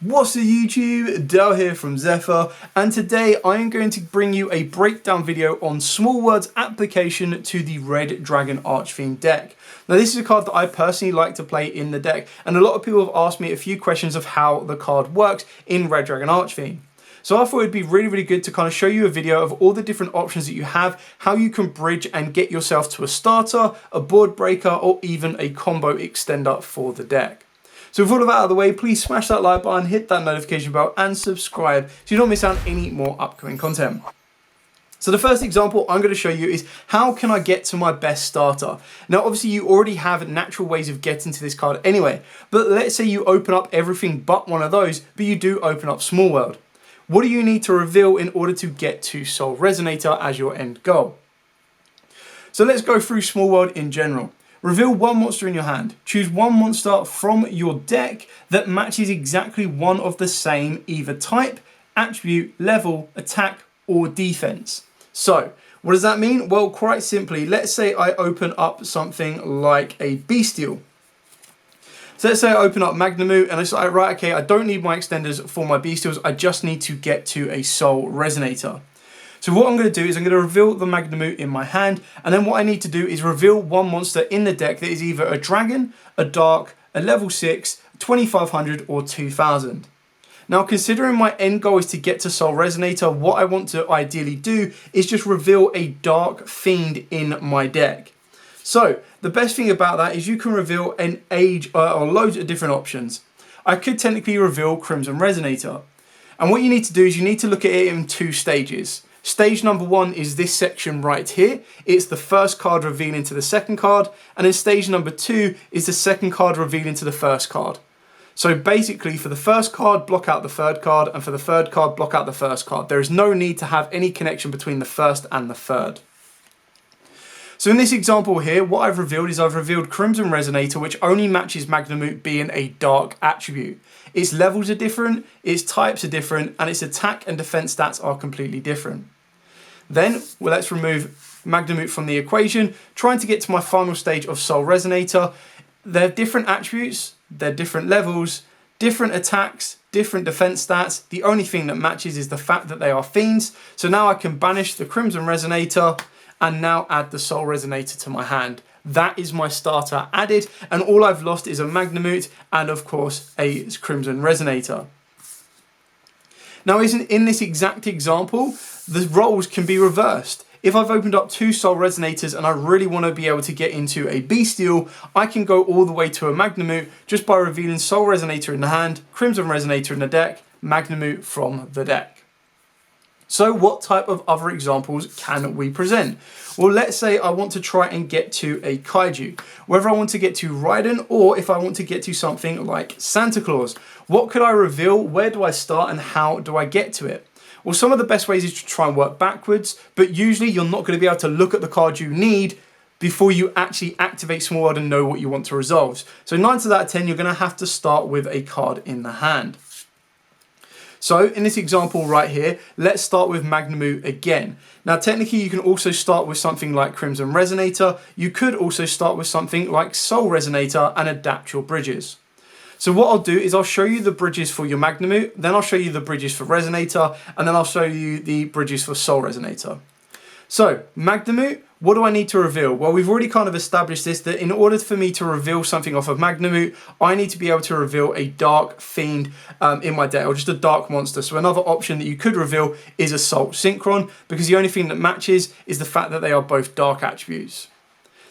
What's up YouTube, Dale here from Zephyr, and today I am going to bring you a breakdown video on Small World's application to the Red Dragon Archfiend deck. Now this is a card that I personally like to play in the deck, and a lot of people have asked me a few questions of how the card works in Red Dragon Archfiend. So I thought it'd be really good to kind of show you a video of all the different options that you have, how you can bridge and get yourself to a starter, a board breaker, or even a combo extender for the deck. So with all of that out of the way, please smash that like button, hit that notification bell and subscribe so you don't miss out on any more upcoming content. So the first example I'm going to show you is how can I get to my best starter. Now obviously you already have natural ways of getting to this card anyway, but let's say you open up everything but one of those, but you do open up Small World. What do you need to reveal in order to get to Soul Resonator as your end goal? So let's go through Small World in general. Reveal one monster in your hand. Choose one monster from your deck that matches exactly one of the same either type, attribute, level, attack, or defense. So, what does that mean? Well, quite simply, let's say I open up something like a Bestial. So let's say I open up Magnamute and I say, right, okay, I don't need my extenders for my Bestials, I just need to get to a Soul Resonator. So what I'm going to do is I'm going to reveal the Magnamute in my hand, and then what I need to do is reveal one monster in the deck that is either a dragon, a dark, a level 6, 2500 or 2000. Now considering my end goal is to get to Soul Resonator, what I want to ideally do is just reveal a dark fiend in my deck. So the best thing about that is you can reveal an age or loads of different options. I could technically reveal Crimson Resonator. And what you need to do is you need to look at it in two stages. Stage number one is this section right here. It's the first card revealing to the second card. And then stage number two is the second card revealing to the first card. So basically for the first card, block out the third card. And for the third card, block out the first card. There is no need to have any connection between the first and the third. So in this example here, what I've revealed is I've revealed Crimson Resonator, which only matches Magnamute being a dark attribute. Its levels are different, its types are different, and its attack and defense stats are completely different. Then, well, let's remove Magnamute from the equation, trying to get to my final stage of Soul Resonator. They're different attributes, they're different levels, different attacks, different defense stats. The only thing that matches is the fact that they are fiends. So now I can banish the Crimson Resonator and now add the Soul Resonator to my hand. That is my starter added, and all I've lost is a Magnamute and of course a Crimson Resonator. Now in this exact example, the roles can be reversed. If I've opened up two Soul Resonators and I really want to be able to get into a Bestial, I can go all the way to a Magnamute just by revealing Soul Resonator in the hand, Crimson Resonator in the deck, Magnamute from the deck. So what type of other examples can we present? Well, let's say I want to try and get to a Kaiju. Whether I want to get to Raiden or if I want to get to something like Santa Claus. What could I reveal? Where do I start and how do I get to it? Well, some of the best ways is to try and work backwards, but usually you're not going to be able to look at the card you need before you actually activate Small World and know what you want to resolve. So 9 times out of 10, you're going to have to start with a card in the hand. So in this example right here, let's start with Magnamute again. Now technically you can also start with something like Crimson Resonator. You could also start with something like Soul Resonator and adapt your bridges. So what I'll do is I'll show you the bridges for your Magnamute, then I'll show you the bridges for Resonator, and then I'll show you the bridges for Soul Resonator. So Magnamute, what do I need to reveal? Well, we've already kind of established this, that in order for me to reveal something off of Magnamute, I need to be able to reveal a dark fiend in my deck, or just a dark monster. So another option that you could reveal is Assault Synchron, because the only thing that matches is the fact that they are both dark attributes.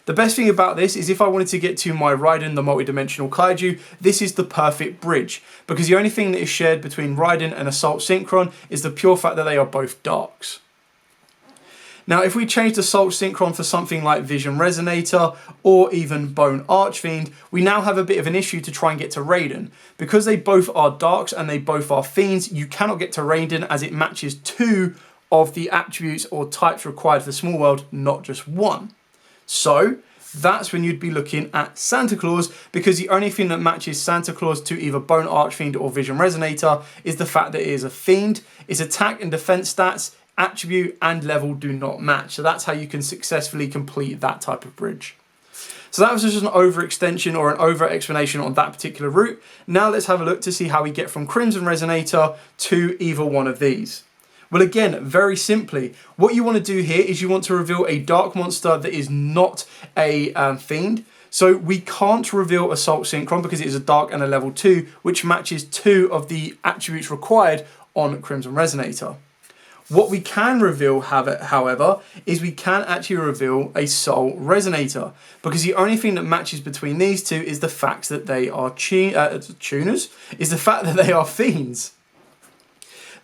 The best thing about this is if I wanted to get to my Raiden, the multidimensional Kaiju, this is the perfect bridge, because the only thing that is shared between Raiden and Assault Synchron is the pure fact that they are both darks. Now, if we change the Assault Synchron for something like Vision Resonator or even Bone Archfiend, we now have a bit of an issue to try and get to Raiden. Because they both are darks and they both are fiends, you cannot get to Raiden as it matches 2 of the attributes or types required for Small World, not just 1. So that's when you'd be looking at Santa Claus, because the only thing that matches Santa Claus to either Bone Archfiend or Vision Resonator is the fact that it is a fiend. Its attack and defense stats, attribute and level do not match. So that's how you can successfully complete that type of bridge. So that was just an overextension or an over explanation on that particular route. Now let's have a look to see how we get from Crimson Resonator to either one of these. Well, again, very simply, what you want to do here is you want to reveal a dark monster that is not a fiend. So we can't reveal Assault Synchron because it is a dark and a level 2, which matches 2 of the attributes required on Crimson Resonator. What we can reveal, however, is we can actually reveal a Soul Resonator, because the only thing that matches between these two is the fact that they are tuners, is the fact that they are fiends.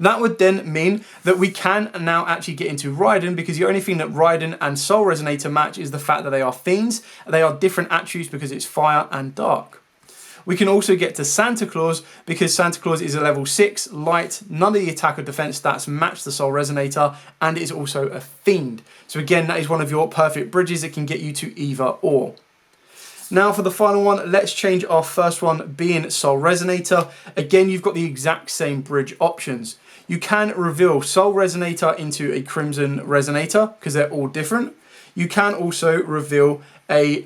That would then mean that we can now actually get into Raiden, because the only thing that Raiden and Soul Resonator match is the fact that they are fiends. They are different attributes because it's fire and dark. We can also get to Santa Claus, because Santa Claus is a level 6 light, none of the attack or defense stats match the Soul Resonator, and is also a fiend. So again, that is one of your perfect bridges that can get you to either or. Now for the final one, let's change our first one being Soul Resonator. Again, you've got the exact same bridge options. You can reveal Soul Resonator into a Crimson Resonator because they're all different. You can also reveal a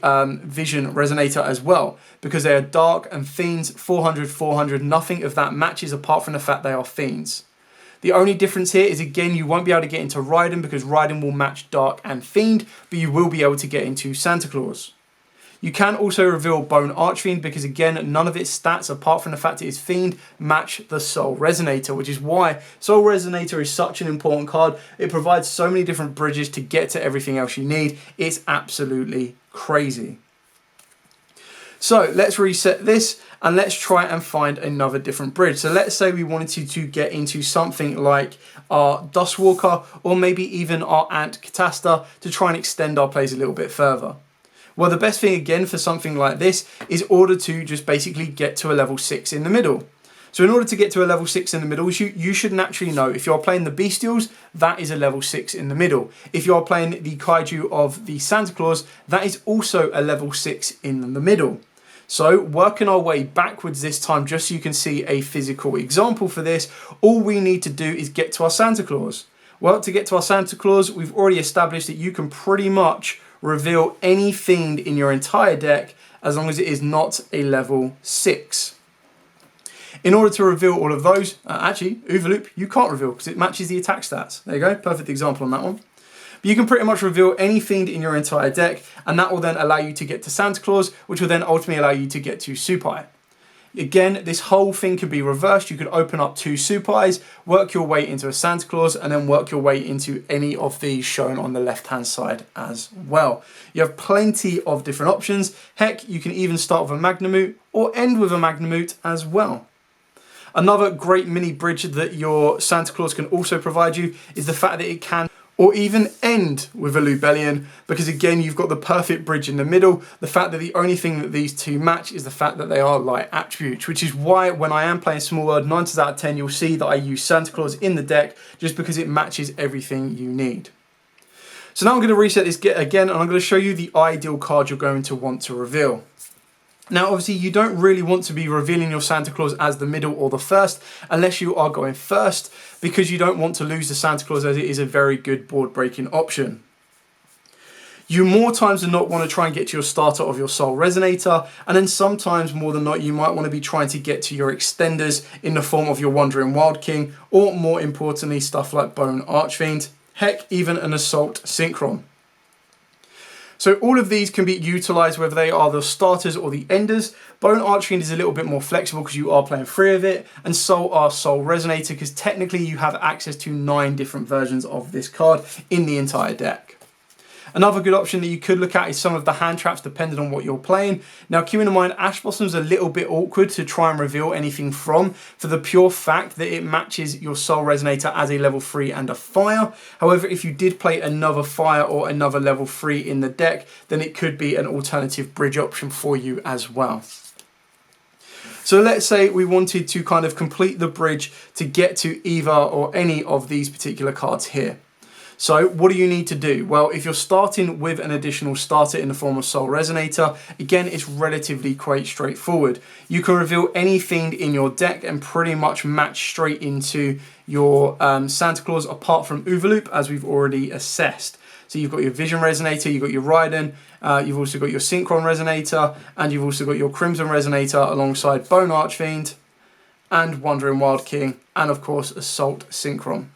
Vision Resonator as well because they are dark and fiends, 400, 400, nothing of that matches apart from the fact they are fiends. The only difference here is, again, you won't be able to get into Raiden because Raiden will match dark and fiend, but you will be able to get into Santa Claus. You can also reveal Bone Archfiend because, again, none of its stats, apart from the fact it is Fiend, match the Soul Resonator, which is why Soul Resonator is such an important card. It provides so many different bridges to get to everything else you need. It's absolutely crazy. So let's reset this and let's try and find another different bridge. So let's say we wanted to get into something like our Dustwalker or maybe even our Ant Catasta to try and extend our plays a little bit further. Well, the best thing again for something like this is order to just basically get to a level 6 in the middle. So in order to get to a level 6 in the middle, you should naturally know if you're playing the Bestials, that is a level 6 in the middle. If you're playing the Kaiju of the Santa Claus, that is also a level 6 in the middle. So working our way backwards this time, just so you can see a physical example for this, all we need to do is get to our Santa Claus. Well, to get to our Santa Claus, we've already established that you can pretty much reveal any fiend in your entire deck as long as it is not a level 6. In order to reveal all of those, actually, Overloop, you can't reveal because it matches the attack stats. There you go, perfect example on that one. But you can pretty much reveal any fiend in your entire deck, and that will then allow you to get to Santa Claus, which will then ultimately allow you to get to Supai. Again, this whole thing can be reversed. You could open up 2 Supais, work your way into a Santa Claus, and then work your way into any of these shown on the left-hand side as well. You have plenty of different options. Heck, you can even start with a Magnamute or end with a Magnamute as well. Another great mini bridge that your Santa Claus can also provide you is the fact that it can or even end with a Lubellion, because again, you've got the perfect bridge in the middle. The fact that the only thing that these two match is the fact that they are light attributes, which is why when I am playing Small World, 9 times out of 10, you'll see that I use Santa Claus in the deck just because it matches everything you need. So now I'm going to reset this again, and I'm going to show you the ideal card you're going to want to reveal. Now, obviously, you don't really want to be revealing your Santa Claus as the middle or the first, unless you are going first, because you don't want to lose the Santa Claus, as it is a very good board-breaking option. You more times than not want to try and get to your starter of your Soul Resonator, and then sometimes more than not, you might want to be trying to get to your extenders in the form of your Wandering Wild King, or more importantly, stuff like Bone Archfiend, heck, even an Assault Synchron. So all of these can be utilised whether they are the starters or the enders. Bone Archfiend is a little bit more flexible because you are playing 3 of it, and so are Soul Resonator because technically you have access to 9 different versions of this card in the entire deck. Another good option that you could look at is some of the hand traps depending on what you're playing. Now keep in mind, Ash Blossom's a little bit awkward to try and reveal anything from, for the pure fact that it matches your Soul Resonator as a level 3 and a fire. However, if you did play another fire or another level 3 in the deck, then it could be an alternative bridge option for you as well. So let's say we wanted to kind of complete the bridge to get to either or any of these particular cards here. So what do you need to do? Well, if you're starting with an additional starter in the form of Soul Resonator, again, it's relatively quite straightforward. You can reveal any fiend in your deck and pretty much match straight into your Santa Claus apart from Overloop, as we've already assessed. So you've got your Vision Resonator, you've got your Raiden, you've also got your Synchron Resonator, and you've also got your Crimson Resonator alongside Bone Archfiend, and Wandering Wild King, and of course Assault Synchron.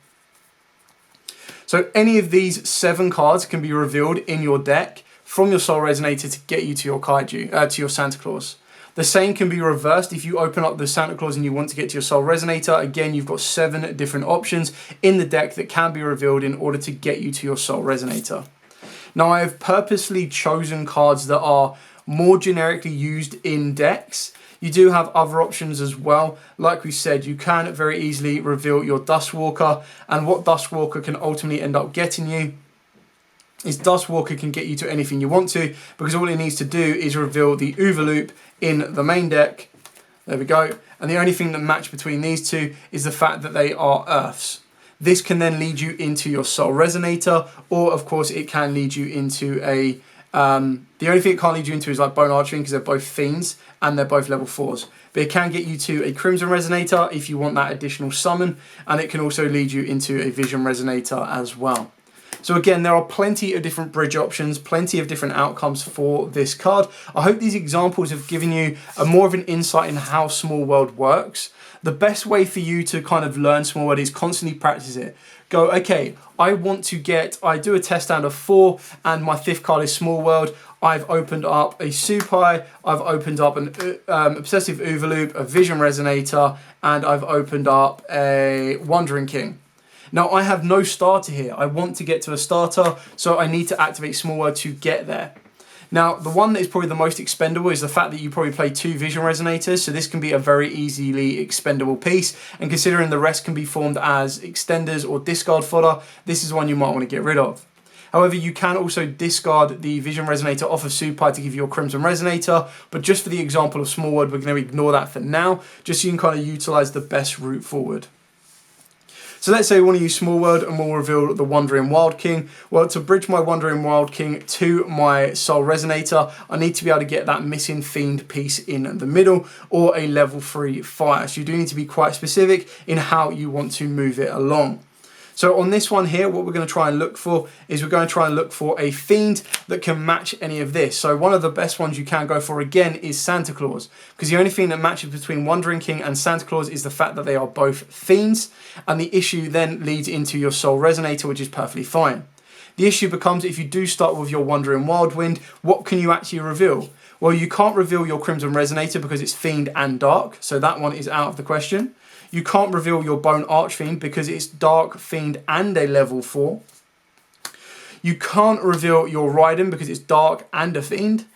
So any of these 7 cards can be revealed in your deck from your Soul Resonator to get you to your Kaiju, to your Santa Claus. The same can be reversed if you open up the Santa Claus and you want to get to your Soul Resonator. Again, you've got 7 different options in the deck that can be revealed in order to get you to your Soul Resonator. Now, I have purposely chosen cards that are more generically used in decks. You do have other options as well. Like we said, you can very easily reveal your Dustwalker, and what Dustwalker can ultimately end up getting you is Dustwalker can get you to anything you want to, because all it needs to do is reveal the Overloop in the main deck. There we go. And the only thing that match between these two is the fact that they are Earths. This can then lead you into your Soul Resonator, or of course it can lead you into a the only thing it can't lead you into is like Bone Archfiend, because they're both Fiends and they're both level 4s. But it can get you to a Crimson Resonator if you want that additional summon, and it can also lead you into a Vision Resonator as well. So again, there are plenty of different bridge options, plenty of different outcomes for this card. I hope these examples have given you more of an insight in how Small World works. The best way for you to kind of learn Small World is constantly practice it. Go, okay, I do a test stand of 4 and my 5th card is Small World. I've opened up a Supai, I've opened up an Obsessive Overloop, a Vision Resonator, and I've opened up a Wandering King. Now, I have no starter here. I want to get to a starter, so I need to activate Small World to get there. Now, the one that is probably the most expendable is the fact that you probably play 2 Vision Resonators, so this can be a very easily expendable piece, and considering the rest can be formed as extenders or discard fodder, this is one you might want to get rid of. However, you can also discard the Vision Resonator off of Supai to give you a Crimson Resonator, but just for the example of Small World, we're going to ignore that for now, just so you can kind of utilize the best route forward. So let's say we want to use Small World and we'll reveal the Wandering Wild King. Well, to bridge my Wandering Wild King to my Soul Resonator, I need to be able to get that missing Fiend piece in the middle, or a level 3 fire. So you do need to be quite specific in how you want to move it along. So on this one here, what we're going to try and look for is we're going to try and look for a Fiend that can match any of this. So one of the best ones you can go for again is Santa Claus, because the only thing that matches between Wandering King and Santa Claus is the fact that they are both Fiends, and the issue then leads into your Soul Resonator, which is perfectly fine. The issue becomes if you do start with your Wandering Wild Wind, what can you actually reveal? Well, you can't reveal your Crimson Resonator because it's Fiend and Dark, so that one is out of the question. You can't reveal your Bone Archfiend because it's Dark, Fiend, and a level 4. You can't reveal your Raiden because it's Dark and a Fiend.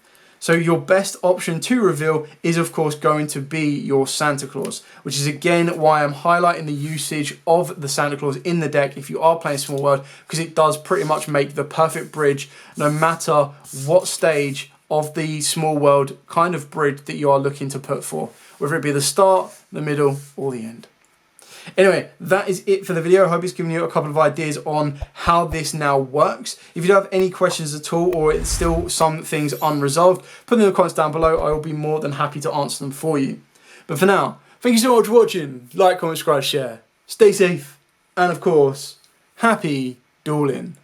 So your best option to reveal is, of course, going to be your Santa Claus, which is again why I'm highlighting the usage of the Santa Claus in the deck if you are playing Small World, because it does pretty much make the perfect bridge no matter what stage of the Small World kind of bridge that you are looking to put for, whether it be the start, the middle, or the end. Anyway, that is it for the video. I hope it's given you a couple of ideas on how this now works. If you do have any questions at all, or it's still some things unresolved, put them in the comments down below. I will be more than happy to answer them for you. But for now, thank you so much for watching. Like, comment, subscribe, share. Stay safe. And of course, happy dueling.